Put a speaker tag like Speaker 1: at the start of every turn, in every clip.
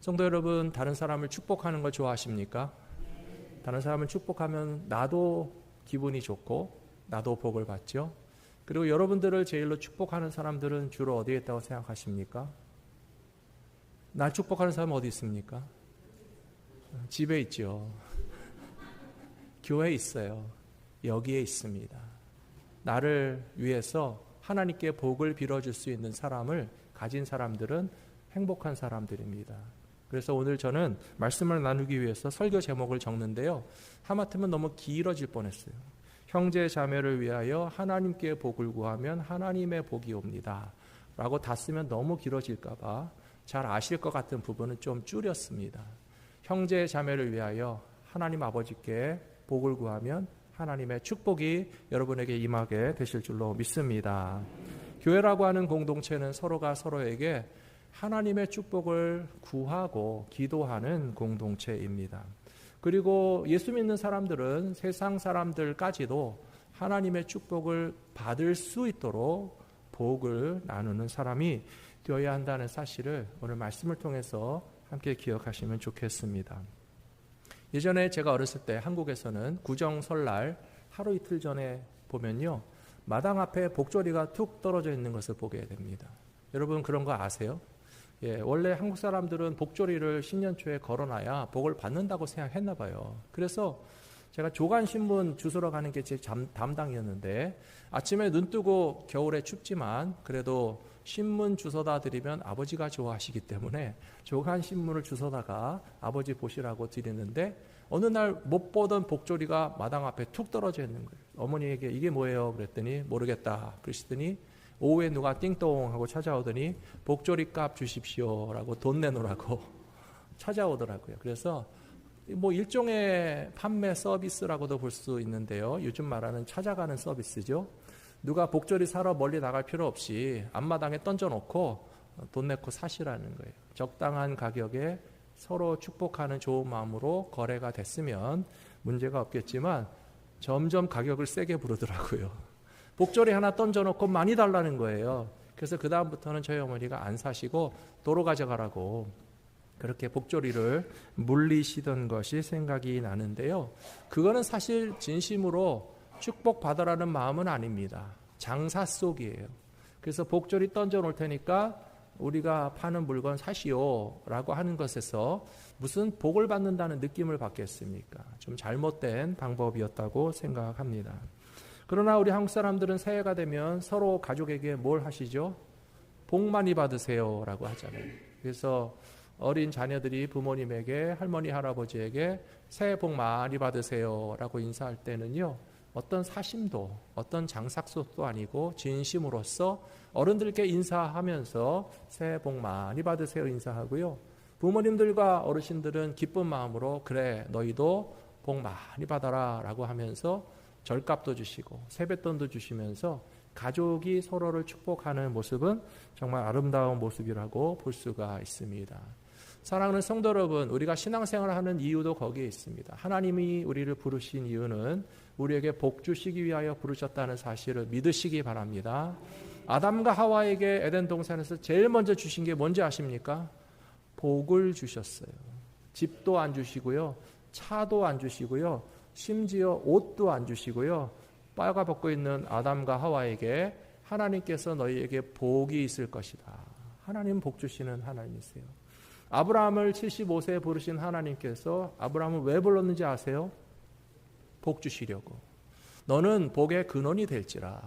Speaker 1: 성도 여러분, 다른 사람을 축복하는 걸 좋아하십니까? 다른 사람을 축복하면 나도 기분이 좋고 나도 복을 받죠. 그리고 여러분들을 제일로 축복하는 사람들은 주로 어디에 있다고 생각하십니까? 날 축복하는 사람은 어디 있습니까? 집에 있죠. 교회에 있어요. 여기에 있습니다. 나를 위해서 하나님께 복을 빌어줄 수 있는 사람을 가진 사람들은 행복한 사람들입니다. 그래서 오늘 저는 말씀을 나누기 위해서 설교 제목을 적는데요. 하마터면 너무 길어질 뻔했어요. 형제 자매를 위하여 하나님께 복을 구하면 하나님의 복이 옵니다 라고 다 쓰면 너무 길어질까 봐 잘 아실 것 같은 부분은 좀 줄였습니다. 형제 자매를 위하여 하나님 아버지께 복을 구하면 하나님의 축복이 여러분에게 임하게 되실 줄로 믿습니다. 교회라고 하는 공동체는 서로가 서로에게 하나님의 축복을 구하고 기도하는 공동체입니다. 그리고 예수 믿는 사람들은 세상 사람들까지도 하나님의 축복을 받을 수 있도록 복을 나누는 사람이 되어야 한다는 사실을 오늘 말씀을 통해서 함께 기억하시면 좋겠습니다. 예전에 제가 어렸을 때 한국에서는 구정 설날 하루 이틀 전에 보면요, 마당 앞에 복조리가 툭 떨어져 있는 것을 보게 됩니다. 여러분 그런 거 아세요? 원래 한국 사람들은 복조리를 신년 초에 걸어놔야 복을 받는다고 생각했나 봐요. 그래서 제가 조간신문 주소러 가는 게 제 담당이었는데 아침에 눈 뜨고 겨울에 춥지만 그래도 신문 주워다 드리면 아버지가 좋아하시기 때문에 조간신문을 주워다가 아버지 보시라고 드리는데 어느 날 못 보던 복조리가 마당 앞에 툭 떨어져 있는 거예요. 어머니에게 이게 뭐예요? 그랬더니 모르겠다 그러시더니 오후에 누가 띵동 하고 찾아오더니 복조리 값 주십시오 라고 돈 내놓으라고 찾아오더라고요. 그래서 뭐 일종의 판매 서비스라고도 볼 수 있는데요. 요즘 말하는 찾아가는 서비스죠. 누가 복조리 사러 멀리 나갈 필요 없이 앞마당에 던져놓고 돈 내고 사시라는 거예요. 적당한 가격에 서로 축복하는 좋은 마음으로 거래가 됐으면 문제가 없겠지만 점점 가격을 세게 부르더라고요. 복조리 하나 던져놓고 많이 달라는 거예요. 그래서 그 다음부터는 저희 어머니가 안 사시고 도로 가져가라고 그렇게 복조리를 물리시던 것이 생각이 나는데요. 그거는 사실 진심으로 축복받으라는 마음은 아닙니다. 장사 속이에요. 그래서 복조리 던져 놓을 테니까 우리가 파는 물건 사시오 라고 하는 것에서 무슨 복을 받는다는 느낌을 받겠습니까? 좀 잘못된 방법이었다고 생각합니다. 그러나 우리 한국 사람들은 새해가 되면 서로 가족에게 뭘 하시죠? 복 많이 받으세요 라고 하잖아요. 그래서 어린 자녀들이 부모님에게 할머니 할아버지에게 새해 복 많이 받으세요 라고 인사할 때는요, 어떤 사심도 어떤 장삭속도 아니고 진심으로써 어른들께 인사하면서 새해 복 많이 받으세요 인사하고요, 부모님들과 어르신들은 기쁜 마음으로 그래 너희도 복 많이 받아라 라고 하면서 절값도 주시고 세뱃돈도 주시면서 가족이 서로를 축복하는 모습은 정말 아름다운 모습이라고 볼 수가 있습니다. 사랑하는 성도 여러분, 우리가 신앙생활을 하는 이유도 거기에 있습니다. 하나님이 우리를 부르신 이유는 우리에게 복 주시기 위하여 부르셨다는 사실을 믿으시기 바랍니다. 아담과 하와에게 에덴 동산에서 제일 먼저 주신 게 뭔지 아십니까? 복을 주셨어요. 집도 안 주시고요, 차도 안 주시고요, 심지어 옷도 안 주시고요, 빨가 벗고 있는 아담과 하와에게 하나님께서 너희에게 복이 있을 것이다. 하나님 복 주시는 하나님이세요. 아브라함을 75세에 부르신 하나님께서 아브라함을 왜 불렀는지 아세요? 복 주시려고. 너는 복의 근원이 될지라.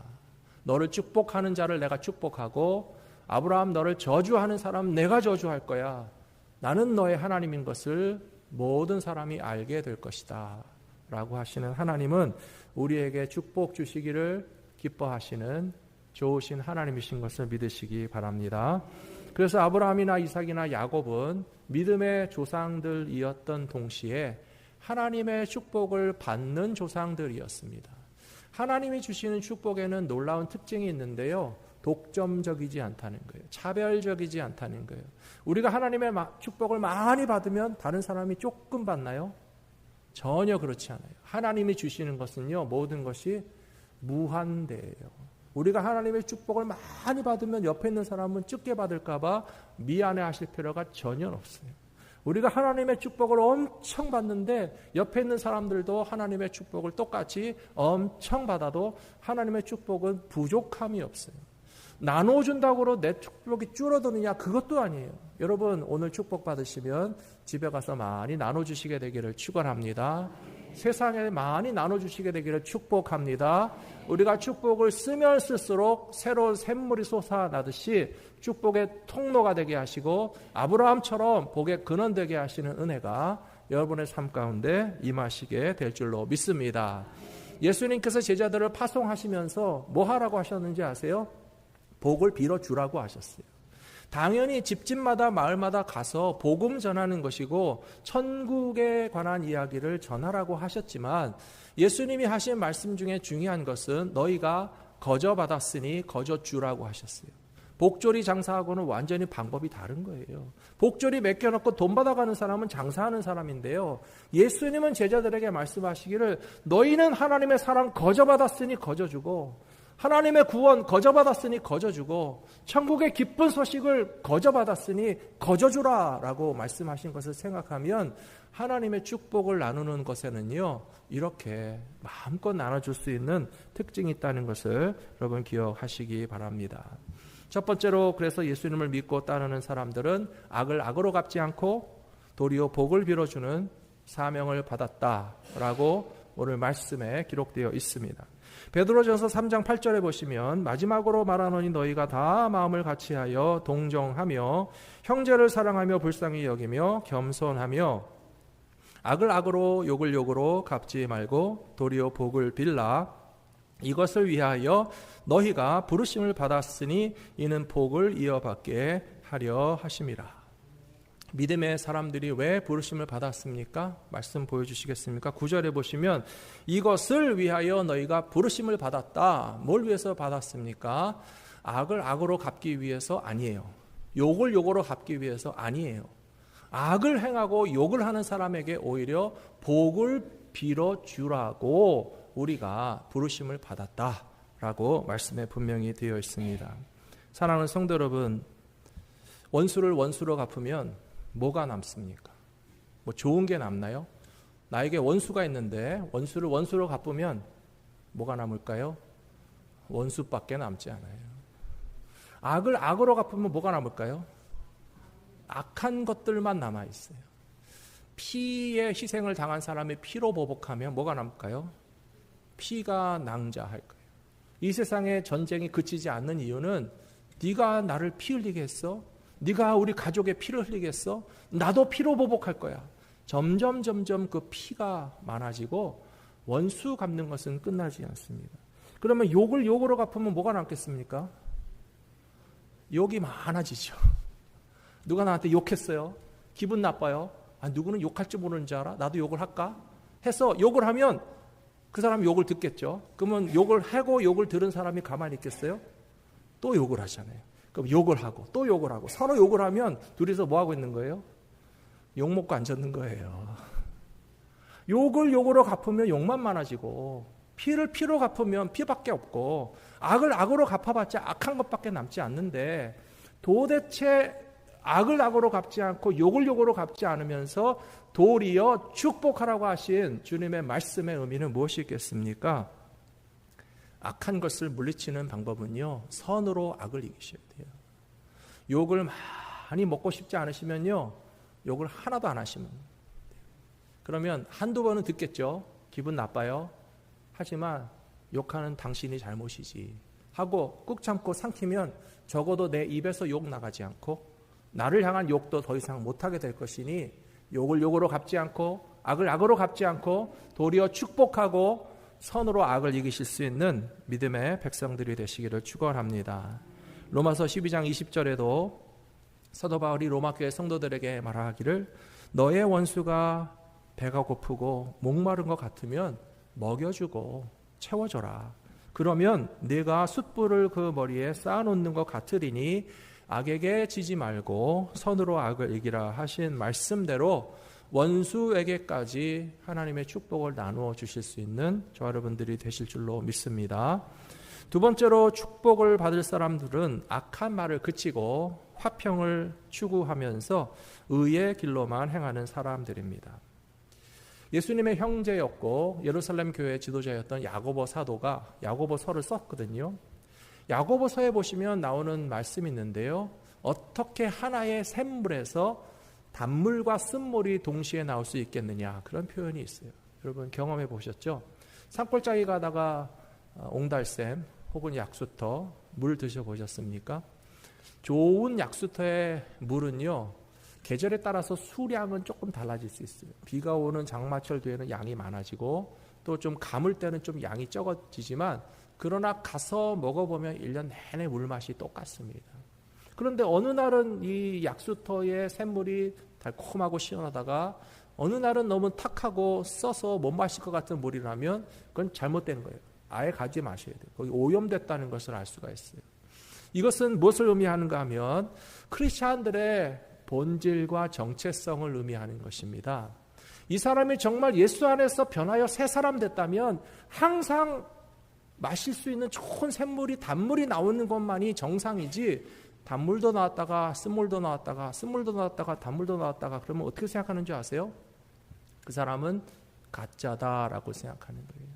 Speaker 1: 너를 축복하는 자를 내가 축복하고 아브라함 너를 저주하는 사람 내가 저주할 거야. 나는 너의 하나님인 것을 모든 사람이 알게 될 것이다 라고 하시는 하나님은 우리에게 축복 주시기를 기뻐하시는 좋으신 하나님이신 것을 믿으시기 바랍니다. 그래서 아브라함이나 이삭이나 야곱은 믿음의 조상들이었던 동시에 하나님의 축복을 받는 조상들이었습니다. 하나님이 주시는 축복에는 놀라운 특징이 있는데요, 독점적이지 않다는 거예요. 차별적이지 않다는 거예요. 우리가 하나님의 축복을 많이 받으면 다른 사람이 조금 받나요? 전혀 그렇지 않아요. 하나님이 주시는 것은요, 모든 것이 무한대예요. 우리가 하나님의 축복을 많이 받으면 옆에 있는 사람은 적게 받을까 봐 미안해 하실 필요가 전혀 없어요. 우리가 하나님의 축복을 엄청 받는데 옆에 있는 사람들도 하나님의 축복을 똑같이 엄청 받아도 하나님의 축복은 부족함이 없어요. 나눠준다고 내 축복이 줄어드느냐? 그것도 아니에요. 여러분 오늘 축복 받으시면 집에 가서 많이 나눠주시게 되기를 축원합니다. 세상에 많이 나눠주시게 되기를 축복합니다. 우리가 축복을 쓰면 쓸수록 새로운 샘물이 솟아나듯이 축복의 통로가 되게 하시고 아브라함처럼 복의 근원 되게 하시는 은혜가 여러분의 삶 가운데 임하시게 될 줄로 믿습니다. 예수님께서 제자들을 파송하시면서 뭐 하라고 하셨는지 아세요? 복을 빌어주라고 하셨어요. 당연히 집집마다 마을마다 가서 복음 전하는 것이고 천국에 관한 이야기를 전하라고 하셨지만 예수님이 하신 말씀 중에 중요한 것은 너희가 거저 받았으니 거저 주라고 하셨어요. 복조리 장사하고는 완전히 방법이 다른 거예요. 복조리 맡겨놓고 돈 받아가는 사람은 장사하는 사람인데요. 예수님은 제자들에게 말씀하시기를 너희는 하나님의 사랑 거저 받았으니 거저 주고 하나님의 구원 거저 받았으니 거저 주고 천국의 기쁜 소식을 거저 받았으니 거저 주라 라고 말씀하신 것을 생각하면 하나님의 축복을 나누는 것에는요 이렇게 마음껏 나눠줄 수 있는 특징이 있다는 것을 여러분 기억하시기 바랍니다. 첫 번째로 그래서 예수님을 믿고 따르는 사람들은 악을 악으로 갚지 않고 도리어 복을 빌어주는 사명을 받았다라고 오늘 말씀에 기록되어 있습니다. 베드로전서 3장 8절에 보시면 마지막으로 말하노니 너희가 다 마음을 같이하여 동정하며 형제를 사랑하며 불쌍히 여기며 겸손하며 악을 악으로 욕을 욕으로 갚지 말고 도리어 복을 빌라 이것을 위하여 너희가 부르심을 받았으니 이는 복을 이어받게 하려 하심이라. 믿음의 사람들이 왜 부르심을 받았습니까? 말씀 보여주시겠습니까? 9절에 보시면 이것을 위하여 너희가 부르심을 받았다. 뭘 위해서 받았습니까? 악을 악으로 갚기 위해서 아니에요. 욕을 욕으로 갚기 위해서 아니에요. 악을 행하고 욕을 하는 사람에게 오히려 복을 빌어주라고 우리가 부르심을 받았다라고 말씀에 분명히 되어 있습니다. 사랑하는 성도 여러분, 원수를 원수로 갚으면 뭐가 남습니까? 뭐 좋은 게 남나요? 나에게 원수가 있는데 원수를 원수로 갚으면 뭐가 남을까요? 원수밖에 남지 않아요. 악을 악으로 갚으면 뭐가 남을까요? 악한 것들만 남아있어요. 피의 희생을 당한 사람의 피로 보복하면 뭐가 남을까요? 피가 낭자할 거예요. 이 세상에 전쟁이 그치지 않는 이유는 네가 나를 피 흘리게 했어? 네가 우리 가족의 피를 흘리겠어? 나도 피로 보복할 거야. 점점 그 피가 많아지고 원수 갚는 것은 끝나지 않습니다. 그러면 욕을 욕으로 갚으면 뭐가 남겠습니까? 욕이 많아지죠. 누가 나한테 욕했어요? 기분 나빠요? 아, 누구는 욕할 줄 모르는 줄 알아? 나도 욕을 할까? 해서 욕을 하면 그 사람이 욕을 듣겠죠. 그러면 욕을 하고 욕을 들은 사람이 가만히 있겠어요? 또 욕을 하잖아요. 그럼 욕을 하고 또 욕을 하고 서로 욕을 하면 둘이서 뭐 하고 있는 거예요? 욕 먹고 앉았는 거예요. 욕을 욕으로 갚으면 욕만 많아지고 피를 피로 갚으면 피밖에 없고 악을 악으로 갚아봤자 악한 것밖에 남지 않는데 도대체 악을 악으로 갚지 않고 욕을 욕으로 갚지 않으면서 도리어 축복하라고 하신 주님의 말씀의 의미는 무엇이겠습니까? 악한 것을 물리치는 방법은요, 선으로 악을 이기셔야 돼요. 욕을 많이 먹고 싶지 않으시면요, 욕을 하나도 안 하시면 돼요. 그러면 한두 번은 듣겠죠. 기분 나빠요. 하지만 욕하는 당신이 잘못이지 하고 꾹 참고 삼키면 적어도 내 입에서 욕 나가지 않고 나를 향한 욕도 더 이상 못하게 될 것이니 욕을 욕으로 갚지 않고 악을 악으로 갚지 않고 도리어 축복하고 선으로 악을 이기실 수 있는 믿음의 백성들이 되시기를 축원합니다. 로마서 12장 20절에도 사도 바울이 로마교회 성도들에게 말하기를 너의 원수가 배가 고프고 목마른 것 같으면 먹여주고 채워줘라. 그러면 네가 숯불을 그 머리에 쌓아놓는 것 같으리니 악에게 지지 말고 선으로 악을 이기라 하신 말씀대로 원수에게까지 하나님의 축복을 나누어 주실 수 있는 저 여러분들이 되실 줄로 믿습니다. 두 번째로 축복을 받을 사람들은 악한 말을 그치고 화평을 추구하면서 의의 길로만 행하는 사람들입니다. 예수님의 형제였고 예루살렘 교회 지도자였던 야고보 사도가 야고보서를 썼거든요. 야고보서에 보시면 나오는 말씀이 있는데요. 어떻게 하나의 샘물에서 단물과 쓴물이 동시에 나올 수 있겠느냐, 그런 표현이 있어요. 여러분 경험해 보셨죠? 산골짜기 가다가 옹달샘 혹은 약수터 물 드셔보셨습니까? 좋은 약수터의 물은요, 계절에 따라서 수량은 조금 달라질 수 있어요. 비가 오는 장마철 뒤에는 양이 많아지고 또 좀 가물 때는 좀 양이 적어지지만, 그러나 가서 먹어보면 1년 내내 물맛이 똑같습니다. 그런데 어느 날은 이 약수터의 샘물이 달콤하고 시원하다가 어느 날은 너무 탁하고 써서 못 마실 것 같은 물이라면 그건 잘못된 거예요. 아예 가지 마셔야 돼요. 거기 오염됐다는 것을 알 수가 있어요. 이것은 무엇을 의미하는가 하면 크리스찬들의 본질과 정체성을 의미하는 것입니다. 이 사람이 정말 예수 안에서 변하여 새 사람 됐다면 항상 마실 수 있는 좋은 샘물이 단물이 나오는 것만이 정상이지, 단물도 나왔다가 쓴물도 나왔다가 쓴물도 나왔다가 단물도 나왔다가 그러면 어떻게 생각하는 줄 아세요? 그 사람은 가짜다라고 생각하는 거예요.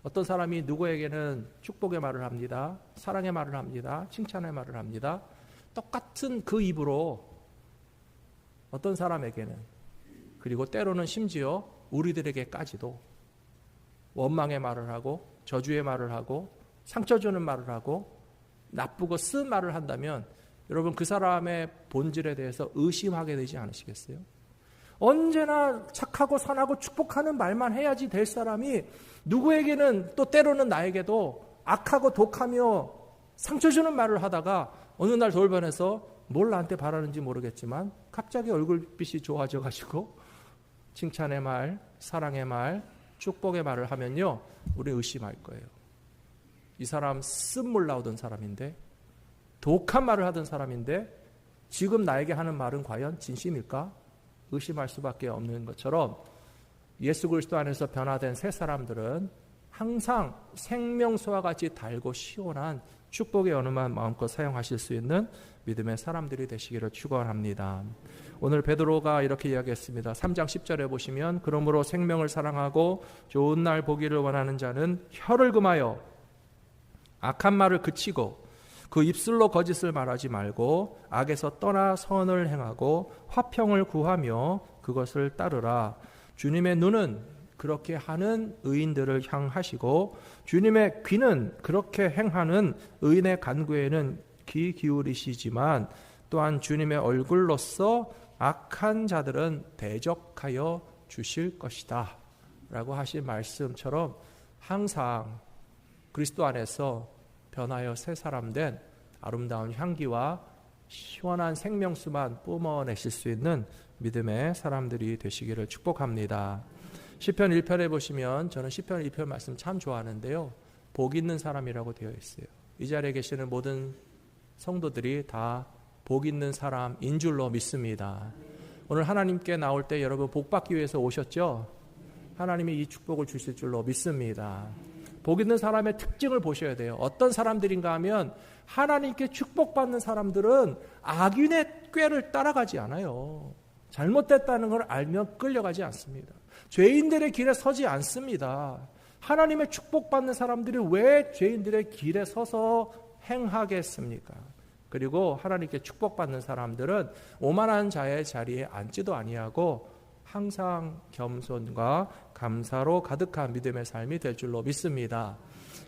Speaker 1: 어떤 사람이 누구에게는 축복의 말을 합니다. 사랑의 말을 합니다. 칭찬의 말을 합니다. 똑같은 그 입으로 어떤 사람에게는, 그리고 때로는 심지어 우리들에게까지도 원망의 말을 하고 저주의 말을 하고 상처 주는 말을 하고 나쁘고 쓴 말을 한다면 여러분 그 사람의 본질에 대해서 의심하게 되지 않으시겠어요? 언제나 착하고 선하고 축복하는 말만 해야지 될 사람이 누구에게는 또 때로는 나에게도 악하고 독하며 상처 주는 말을 하다가 어느 날 돌변해서 뭘 나한테 바라는지 모르겠지만 갑자기 얼굴빛이 좋아져 가지고 칭찬의 말, 사랑의 말, 축복의 말을 하면요, 우리 의심할 거예요. 이 사람 쓴물 나오던 사람인데, 독한 말을 하던 사람인데 지금 나에게 하는 말은 과연 진심일까? 의심할 수밖에 없는 것처럼 예수 그리스도 안에서 변화된 새 사람들은 항상 생명수와 같이 달고 시원한 축복의 언어만 마음껏 사용하실 수 있는 믿음의 사람들이 되시기를 축원합니다. 오늘 베드로가 이렇게 이야기했습니다. 3장 10절에 보시면, 그러므로 생명을 사랑하고 좋은 날 보기를 원하는 자는 혀를 금하여 악한 말을 그치고 그 입술로 거짓을 말하지 말고 악에서 떠나 선을 행하고 화평을 구하며 그것을 따르라. 주님의 눈은 그렇게 하는 의인들을 향하시고 주님의 귀는 그렇게 행하는 의인의 간구에는 귀 기울이시지만 또한 주님의 얼굴로서 악한 자들은 대적하여 주실 것이다 라고 하신 말씀처럼 항상 그리스도 안에서 변하여 새 사람 된 아름다운 향기와 시원한 생명수만 뿜어내실 수 있는 믿음의 사람들이 되시기를 축복합니다. 시편 1편에 보시면, 저는 시편 1편 말씀 참 좋아하는데요, 복 있는 사람이라고 되어 있어요. 이 자리에 계시는 모든 성도들이 다 복 있는 사람인 줄로 믿습니다. 오늘 하나님께 나올 때 여러분 복 받기 위해서 오셨죠? 하나님이 이 축복을 주실 줄로 믿습니다. 복 있는 사람의 특징을 보셔야 돼요. 어떤 사람들인가 하면 하나님께 축복받는 사람들은 악인의 꾀를 따라가지 않아요. 잘못됐다는 걸 알면 끌려가지 않습니다. 죄인들의 길에 서지 않습니다. 하나님의 축복받는 사람들이 왜 죄인들의 길에 서서 행하겠습니까? 그리고 하나님께 축복받는 사람들은 오만한 자의 자리에 앉지도 아니하고 항상 겸손과 감사로 가득한 믿음의 삶이 될 줄로 믿습니다.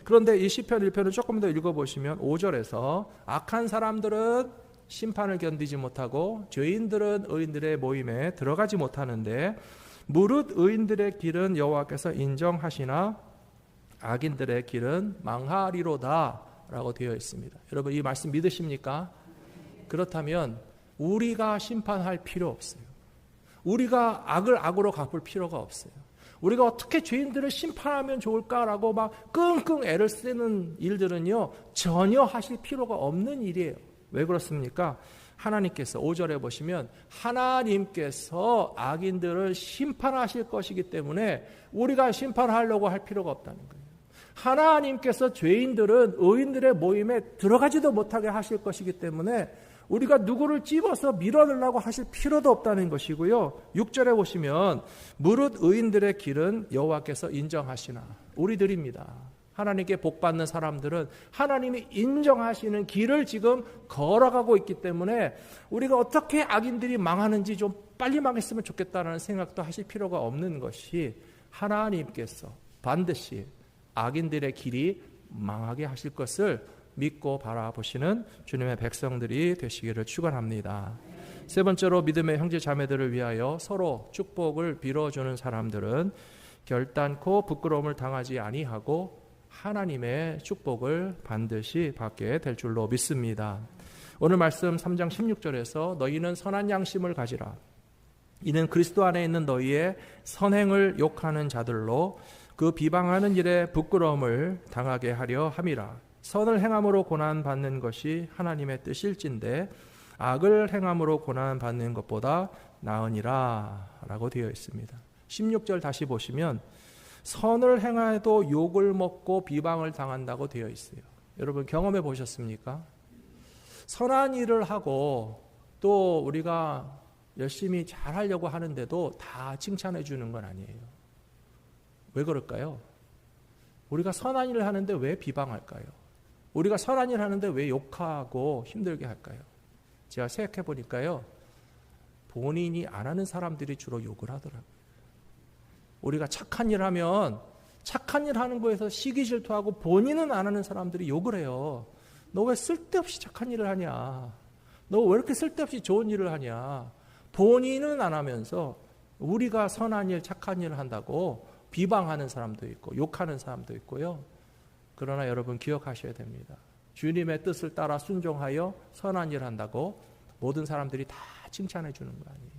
Speaker 1: 그런데 이 시편 1편을 조금 더 읽어보시면 5절에서 악한 사람들은 심판을 견디지 못하고 죄인들은 의인들의 모임에 들어가지 못하는데 무릇 의인들의 길은 여호와께서 인정하시나 악인들의 길은 망하리로다 라고 되어 있습니다. 여러분 이 말씀 믿으십니까? 그렇다면 우리가 심판할 필요 없어요. 우리가 악을 악으로 갚을 필요가 없어요. 우리가 어떻게 죄인들을 심판하면 좋을까라고 막 끙끙 애를 쓰는 일들은요, 전혀 하실 필요가 없는 일이에요. 왜 그렇습니까? 하나님께서 5절에 보시면 하나님께서 악인들을 심판하실 것이기 때문에 우리가 심판하려고 할 필요가 없다는 거예요. 하나님께서 죄인들은 의인들의 모임에 들어가지도 못하게 하실 것이기 때문에 우리가 누구를 찝어서 밀어내려고 하실 필요도 없다는 것이고요. 6절에 보시면 무릇 의인들의 길은 여호와께서 인정하시나. 우리들입니다. 하나님께 복받는 사람들은 하나님이 인정하시는 길을 지금 걸어가고 있기 때문에 우리가 어떻게 악인들이 망하는지 좀 빨리 망했으면 좋겠다는 생각도 하실 필요가 없는 것이, 하나님께서 반드시 악인들의 길이 망하게 하실 것을 믿고 바라보시는 주님의 백성들이 되시기를 축원합니다. 세 번째로 믿음의 형제 자매들을 위하여 서로 축복을 빌어주는 사람들은 결단코 부끄러움을 당하지 아니하고 하나님의 축복을 반드시 받게 될 줄로 믿습니다. 오늘 말씀 3장 16절에서 너희는 선한 양심을 가지라. 이는 그리스도 안에 있는 너희의 선행을 욕하는 자들로 그 비방하는 일에 부끄러움을 당하게 하려 함이라. 선을 행함으로 고난받는 것이 하나님의 뜻일진데 악을 행함으로 고난받는 것보다 나으니라 라고 되어 있습니다. 16절 다시 보시면 선을 행해도 욕을 먹고 비방을 당한다고 되어 있어요. 여러분 경험해 보셨습니까? 선한 일을 하고 또 우리가 열심히 잘하려고 하는데도 다 칭찬해 주는 건 아니에요. 왜 그럴까요? 우리가 선한 일을 하는데 왜 비방할까요? 우리가 선한 일을 하는데 왜 욕하고 힘들게 할까요? 제가 생각해 보니까요, 본인이 안 하는 사람들이 주로 욕을 하더라고요. 우리가 착한 일 하면 착한 일 하는 거에서 시기 질투하고 본인은 안 하는 사람들이 욕을 해요. 너 왜 쓸데없이 착한 일을 하냐? 너 왜 이렇게 쓸데없이 좋은 일을 하냐? 본인은 안 하면서 우리가 선한 일, 착한 일을 한다고 비방하는 사람도 있고 욕하는 사람도 있고요. 그러나 여러분 기억하셔야 됩니다. 주님의 뜻을 따라 순종하여 선한 일을 한다고 모든 사람들이 다 칭찬해 주는 거 아니에요.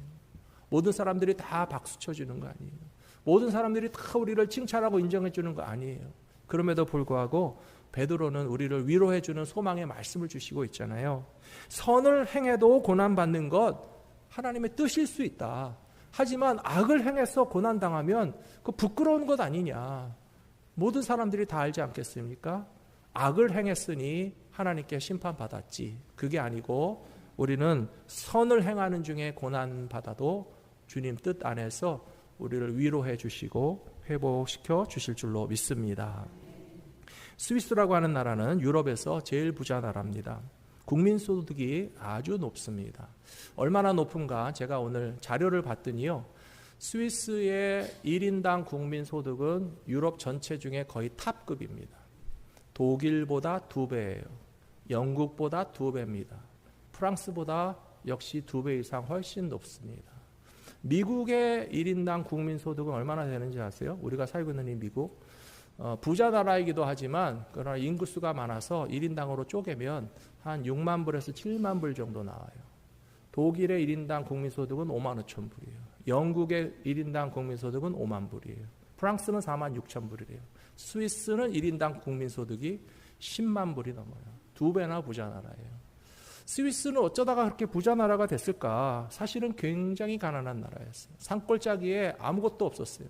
Speaker 1: 모든 사람들이 다 박수 쳐주는 거 아니에요. 모든 사람들이 다 우리를 칭찬하고 인정해 주는 거 아니에요. 그럼에도 불구하고 베드로는 우리를 위로해 주는 소망의 말씀을 주시고 있잖아요. 선을 행해도 고난받는 것 하나님의 뜻일 수 있다. 하지만 악을 행해서 고난당하면 그 부끄러운 것 아니냐. 모든 사람들이 다 알지 않겠습니까? 악을 행했으니 하나님께 심판받았지. 그게 아니고 우리는 선을 행하는 중에 고난받아도 주님 뜻 안에서 우리를 위로해 주시고 회복시켜 주실 줄로 믿습니다. 스위스라고 하는 나라는 유럽에서 제일 부자 나라입니다. 국민소득이 아주 높습니다. 얼마나 높은가 제가 오늘 자료를 봤더니요, 스위스의 1인당 국민소득은 유럽 전체 중에 거의 탑급입니다. 독일보다 2배예요. 영국보다 2배입니다. 프랑스보다 역시 2배 이상 훨씬 높습니다. 미국의 1인당 국민소득은 얼마나 되는지 아세요? 우리가 살고 있는 이 미국, 부자 나라이기도 하지만 그러나 인구수가 많아서 1인당으로 쪼개면 한 6만 불에서 7만 불 정도 나와요. 독일의 1인당 국민소득은 5만 5천 불이에요. 영국의 1인당 국민소득은 5만 불이에요. 프랑스는 4만 6천 불이래요. 스위스는 1인당 국민소득이 10만 불이 넘어요. 2배나 부자 나라예요. 스위스는 어쩌다가 그렇게 부자 나라가 됐을까? 사실은 굉장히 가난한 나라였어요. 산골짜기에 아무것도 없었어요.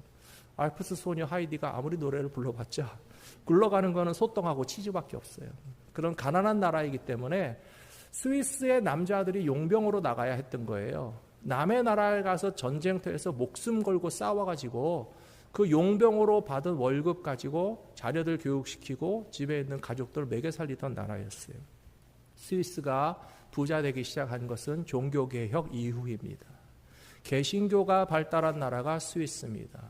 Speaker 1: 알프스 소녀 하이디가 아무리 노래를 불러봤자 굴러가는 거는 소똥하고 치즈밖에 없어요. 그런 가난한 나라이기 때문에 스위스의 남자들이 용병으로 나가야 했던 거예요. 남의 나라에 가서 전쟁터에서 목숨 걸고 싸워가지고 그 용병으로 받은 월급 가지고 자녀들 교육시키고 집에 있는 가족들 먹여 살리던 나라였어요. 스위스가 부자 되기 시작한 것은 종교개혁 이후입니다. 개신교가 발달한 나라가 스위스입니다.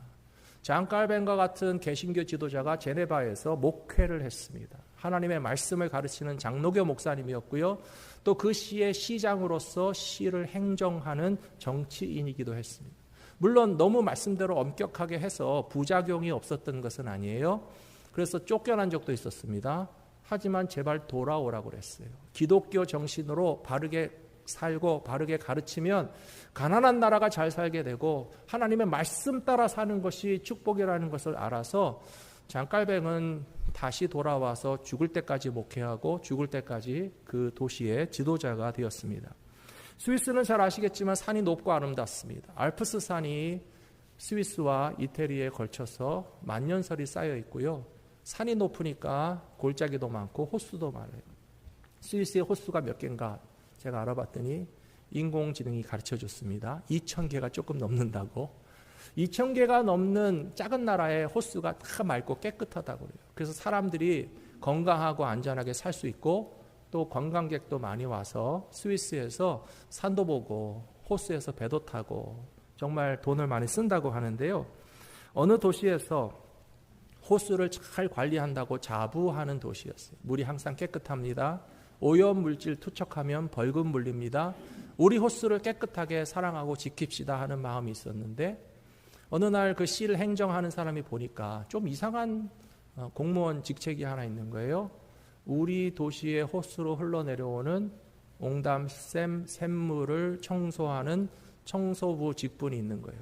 Speaker 1: 장 칼벤과 같은 개신교 지도자가 제네바에서 목회를 했습니다. 하나님의 말씀을 가르치는 장로교 목사님이었고요. 또 그 시의 시장으로서 시를 행정하는 정치인이기도 했습니다. 물론 너무 말씀대로 엄격하게 해서 부작용이 없었던 것은 아니에요. 그래서 쫓겨난 적도 있었습니다. 하지만 제발 돌아오라고 그랬어요. 기독교 정신으로 바르게 살고 바르게 가르치면 가난한 나라가 잘 살게 되고 하나님의 말씀 따라 사는 것이 축복이라는 것을 알아서 장칼뱅은 다시 돌아와서 죽을 때까지 목회하고 죽을 때까지 그 도시의 지도자가 되었습니다. 스위스는 잘 아시겠지만 산이 높고 아름답습니다. 알프스 산이 스위스와 이태리에 걸쳐서 만년설이 쌓여 있고요. 산이 높으니까 골짜기도 많고 호수도 많아요. 스위스의 호수가 몇 개인가 제가 알아봤더니 인공지능이 가르쳐줬습니다. 2,000개가 조금 넘는다고. 2,000개가 넘는 작은 나라의 호수가 다 맑고 깨끗하다고 그래요. 그래서 사람들이 건강하고 안전하게 살 수 있고 또 관광객도 많이 와서 스위스에서 산도 보고 호수에서 배도 타고 정말 돈을 많이 쓴다고 하는데요. 어느 도시에서 호수를 잘 관리한다고 자부하는 도시였어요. 물이 항상 깨끗합니다. 오염물질 투척하면 벌금 물립니다. 우리 호수를 깨끗하게 사랑하고 지킵시다 하는 마음이 있었는데 어느 날 그 시를 행정하는 사람이 보니까 좀 이상한 공무원 직책이 하나 있는 거예요. 우리 도시의 호수로 흘러내려오는 옹담샘 샘물을 청소하는 청소부 직분이 있는 거예요.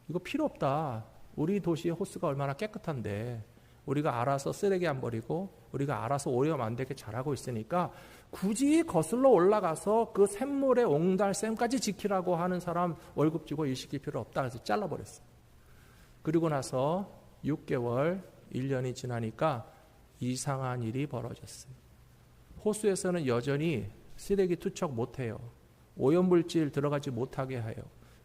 Speaker 1: 이거 필요 없다. 우리 도시의 호수가 얼마나 깨끗한데 우리가 알아서 쓰레기 안 버리고 우리가 알아서 오염 안 되게 잘하고 있으니까 굳이 거슬러 올라가서 그 샘물의 옹달샘까지 지키라고 하는 사람 월급 주고 일 시킬 필요 없다. 그래서 잘라버렸어요. 그리고 나서 6개월, 1년이 지나니까 이상한 일이 벌어졌어요. 호수에서는 여전히 쓰레기 투척 못해요. 오염물질 들어가지 못하게 해요.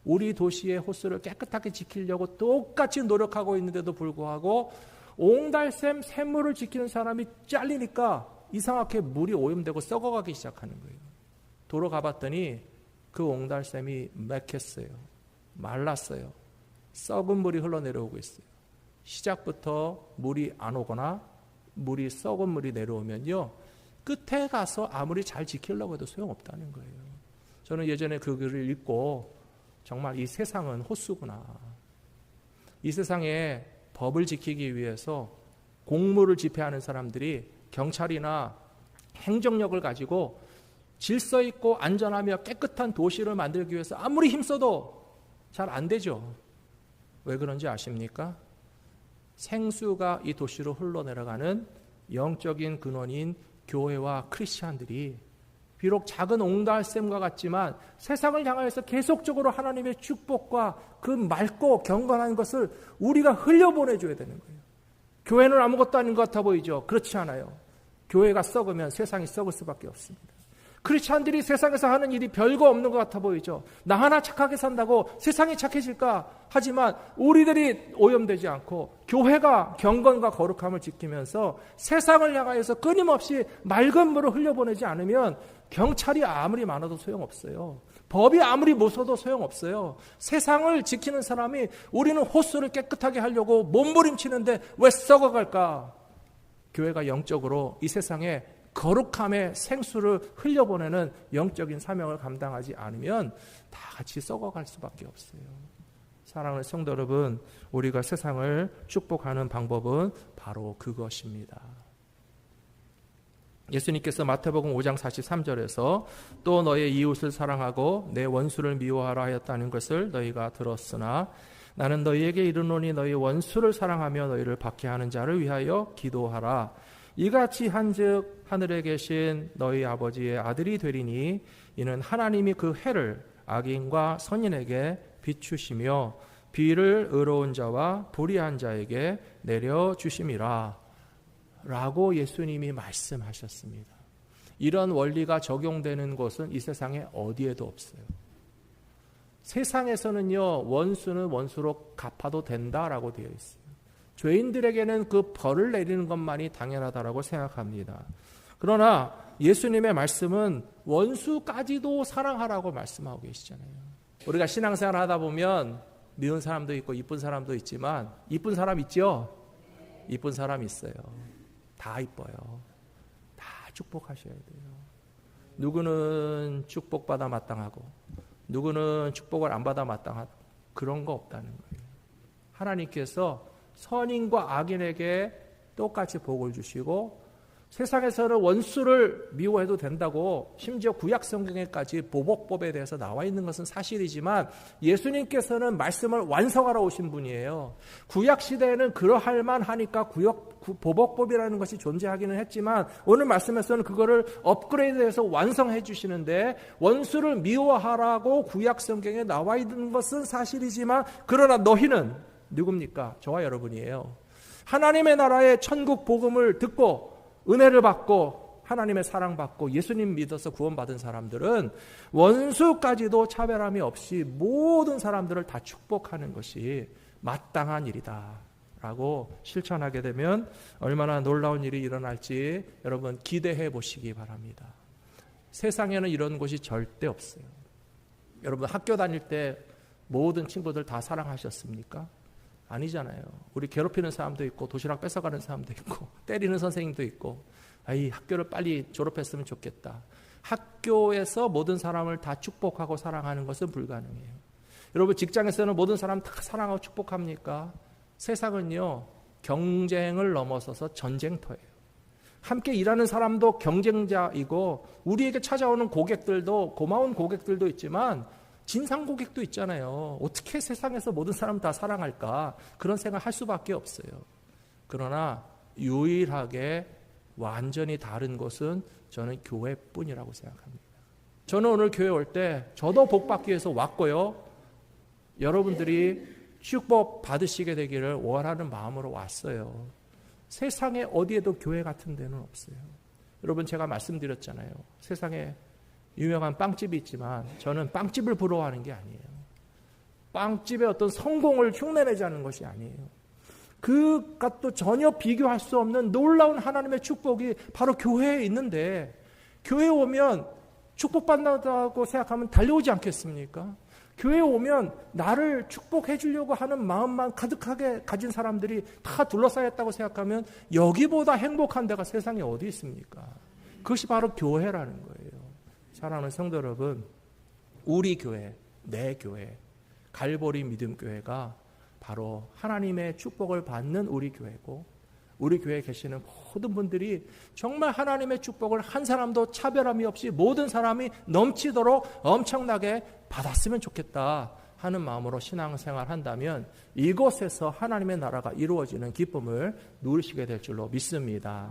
Speaker 1: 우리 도시의 호수를 깨끗하게 지키려고 똑같이 노력하고 있는데도 불구하고 옹달샘 샘물을 지키는 사람이 잘리니까 이상하게 물이 오염되고 썩어가기 시작하는 거예요. 도로 가봤더니 그 옹달샘이 맥혔어요. 말랐어요. 썩은 물이 흘러내려오고 있어요. 시작부터 물이 안 오거나 물이 썩은 물이 내려오면요, 끝에 가서 아무리 잘 지키려고 해도 소용없다는 거예요. 저는 예전에 그 글을 읽고 정말 이 세상은 호수구나. 이 세상에 법을 지키기 위해서 공무를 집행하는 사람들이 경찰이나 행정력을 가지고 질서 있고 안전하며 깨끗한 도시를 만들기 위해서 아무리 힘써도 잘 안 되죠. 왜 그런지 아십니까? 생수가 이 도시로 흘러내려가는 영적인 근원인 교회와 크리스찬들이 비록 작은 옹달샘과 같지만 세상을 향하여서 계속적으로 하나님의 축복과 그 맑고 경건한 것을 우리가 흘려보내줘야 되는 거예요. 교회는 아무것도 아닌 것 같아 보이죠? 그렇지 않아요. 교회가 썩으면 세상이 썩을 수밖에 없습니다. 크리스찬들이 세상에서 하는 일이 별거 없는 것 같아 보이죠? 나 하나 착하게 산다고 세상이 착해질까? 하지만 우리들이 오염되지 않고 교회가 경건과 거룩함을 지키면서 세상을 향하여서 끊임없이 맑은 물을 흘려보내지 않으면 경찰이 아무리 많아도 소용없어요. 법이 아무리 무서워도 소용없어요. 세상을 지키는 사람이 우리는 호수를 깨끗하게 하려고 몸부림치는데 왜 썩어갈까? 교회가 영적으로 이 세상에 거룩함의 생수를 흘려보내는 영적인 사명을 감당하지 않으면 다 같이 썩어갈 수밖에 없어요. 사랑하는 성도 여러분, 우리가 세상을 축복하는 방법은 바로 그것입니다. 예수님께서 마태복음 5장 43절에서 또 너의 이웃을 사랑하고 내 원수를 미워하라 하였다는 것을 너희가 들었으나 나는 너희에게 이르노니 너희 원수를 사랑하며 너희를 박해하는 자를 위하여 기도하라. 이같이 한즉 하늘에 계신 너희 아버지의 아들이 되리니 이는 하나님이 그 해를 악인과 선인에게 비추시며 비를 의로운 자와 불의한 자에게 내려주심이라 라고 예수님이 말씀하셨습니다. 이런 원리가 적용되는 곳은 이 세상에 어디에도 없어요. 세상에서는요, 원수는 원수로 갚아도 된다라고 되어 있어요. 죄인들에게는 그 벌을 내리는 것만이 당연하다라고 생각합니다. 그러나 예수님의 말씀은 원수까지도 사랑하라고 말씀하고 계시잖아요. 우리가 신앙생활 하다 보면 미운 사람도 있고 이쁜 사람도 있지만 이쁜 사람 있죠? 이쁜 사람 있어요. 다 이뻐요. 다 축복하셔야 돼요. 누구는 축복받아 마땅하고 누구는 축복을 안 받아 마땅하고 그런 거 없다는 거예요. 하나님께서 선인과 악인에게 똑같이 복을 주시고 세상에서는 원수를 미워해도 된다고 심지어 구약 성경에까지 보복법에 대해서 나와 있는 것은 사실이지만 예수님께서는 말씀을 완성하러 오신 분이에요. 구약 시대에는 그러할 만하니까 보복법이라는 것이 존재하기는 했지만 오늘 말씀에서는 그거를 업그레이드해서 완성해 주시는데 원수를 미워하라고 구약 성경에 나와 있는 것은 사실이지만 그러나 너희는 누굽니까? 저와 여러분이에요. 하나님의 나라의 천국 복음을 듣고 은혜를 받고 하나님의 사랑받고 예수님 믿어서 구원받은 사람들은 원수까지도 차별함이 없이 모든 사람들을 다 축복하는 것이 마땅한 일이다 라고 실천하게 되면 얼마나 놀라운 일이 일어날지 여러분 기대해 보시기 바랍니다. 세상에는 이런 곳이 절대 없어요. 여러분 학교 다닐 때 모든 친구들 다 사랑하셨습니까? 아니잖아요. 우리 괴롭히는 사람도 있고 도시락 뺏어가는 사람도 있고 때리는 선생님도 있고 이 학교를 빨리 졸업했으면 좋겠다. 학교에서 모든 사람을 다 축복하고 사랑하는 것은 불가능해요. 여러분 직장에서는 모든 사람 다 사랑하고 축복합니까? 세상은요 경쟁을 넘어서서 전쟁터예요. 함께 일하는 사람도 경쟁자이고 우리에게 찾아오는 고객들도 고마운 고객들도 있지만 진상 고객도 있잖아요. 어떻게 세상에서 모든 사람 다 사랑할까? 그런 생각할 수밖에 없어요. 그러나 유일하게 완전히 다른 것은 저는 교회뿐이라고 생각합니다. 저는 오늘 교회 올 때 저도 복 받기 위해서 왔고요. 여러분들이 축복 받으시게 되기를 원하는 마음으로 왔어요. 세상에 어디에도 교회 같은 데는 없어요. 여러분 제가 말씀드렸잖아요. 세상에 유명한 빵집이 있지만 저는 빵집을 부러워하는 게 아니에요. 빵집의 어떤 성공을 흉내내자는 것이 아니에요. 그것도 전혀 비교할 수 없는 놀라운 하나님의 축복이 바로 교회에 있는데 교회에 오면 축복받는다고 생각하면 달려오지 않겠습니까? 교회에 오면 나를 축복해 주려고 하는 마음만 가득하게 가진 사람들이 다 둘러싸였다고 생각하면 여기보다 행복한 데가 세상에 어디 있습니까? 그것이 바로 교회라는 거예요. 사랑하는 성도 여러분, 우리 교회, 내 교회, 갈보리 믿음교회가 바로 하나님의 축복을 받는 우리 교회고 우리 교회에 계시는 모든 분들이 정말 하나님의 축복을 한 사람도 차별함이 없이 모든 사람이 넘치도록 엄청나게 받았으면 좋겠다 하는 마음으로 신앙생활 한다면 이곳에서 하나님의 나라가 이루어지는 기쁨을 누리시게 될 줄로 믿습니다.